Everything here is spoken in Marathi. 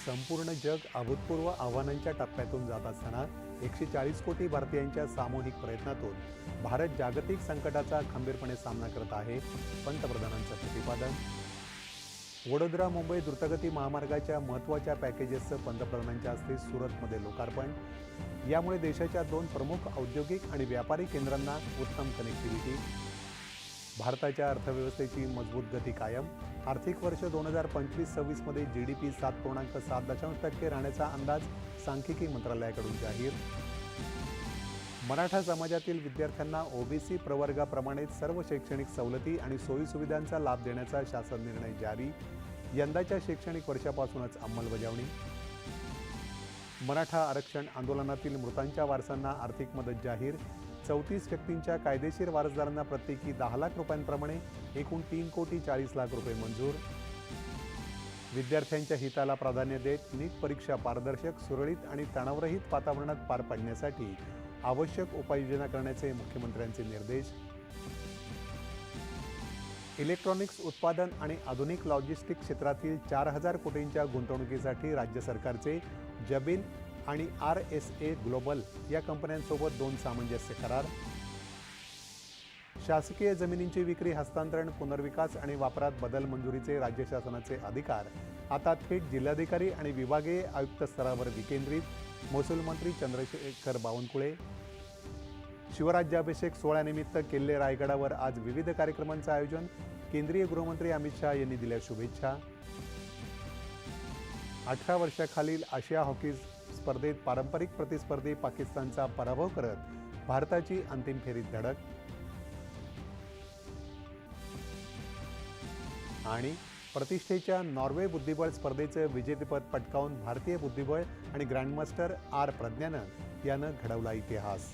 संपूर्ण जग अभूतपूर्व आव्हानांच्या टप्प्यातून जात असताना 140 कोटी भारतीयांच्या सामूहिक प्रयत्नातून भारत जागतिक संकटाचा खंबीरपणे सामना करत आहे, पंतप्रधानांचं प्रतिपादन. वडोदरा मुंबई द्रुतगती महामार्गाच्या महत्त्वाच्या पॅकेजेसचं पंतप्रधानांच्या हस्ते सुरतमध्ये लोकार्पण. यामुळे देशाच्या 2 प्रमुख औद्योगिक आणि व्यापारी केंद्रांना उत्तम कनेक्टिव्हिटी. भारताच्या अर्थव्यवस्थेची मजबूत गती कायम. आर्थिक वर्ष 2025-26 मध्ये GDP 7.7% राहण्याचा अंदाज सांख्यिकी मंत्रालयाकडून जाहीर. मराठा समाजातील विद्यार्थ्यांना OBC प्रवर्गाप्रमाणेच सर्व शैक्षणिक सवलती आणि सोयीसुविधांचा लाभ देण्याचा शासन निर्णय जारी. यंदाच्या शैक्षणिक वर्षापासूनच अंमलबजावणी. मराठा आरक्षण आंदोलनातील मृतांच्या वारसांना आर्थिक मदत जाहीर. 34 व्यक्तींच्या कायदेशीर वारसदारांना प्रत्येकी 10 लाख रुपयांप्रमाणे एकूण 3,40,00,000 रुपये मंजूर. विद्यार्थ्यांच्या हिताला प्राधान्य देत नीट परीक्षा पारदर्शक, सुरळीत आणि तणावरहित वातावरणात पार पाडण्यासाठी आवश्यक उपाययोजना करण्याचे मुख्यमंत्र्यांचे निर्देश. इलेक्ट्रॉनिक्स उत्पादन आणि आधुनिक लॉजिस्टिक क्षेत्रातील 4,000 कोटींच्या गुंतवणुकीसाठी राज्य सरकारचे जबिन आणि RSA ग्लोबल या कंपन्यांसोबत 2 सामंजस्य करार. शासकीय जमिनींची विक्री, हस्तांतरण, पुनर्विकास आणि वापरात बदल मंजुरीचे राज्य शासनाचे अधिकार आता थेट जिल्हाधिकारी आणि विभागीय आयुक्त स्तरावर विकेंद्रित. महसूल मंत्री चंद्रशेखर बावनकुळे. शिवराज्याभिषेक सोहळ्यानिमित्त किल्ले रायगडावर आज विविध कार्यक्रमांचं आयोजन. केंद्रीय गृहमंत्री अमित शहा यांनी दिल्या शुभेच्छा. 18 वर्षाखालील आशिया हॉकी स्पर्धेत पारंपरिक प्रतिस्पर्धी पाकिस्तानचा पराभव करत भारताची अंतिम फेरीत धडक. आणि प्रतिष्ठेच्या नॉर्वे बुद्धिबळ स्पर्धेचं विजेतेपद पटकावून भारतीय बुद्धिबळ आणि ग्रँडमास्टर R प्रज्ञानं यानं घडवला इतिहास.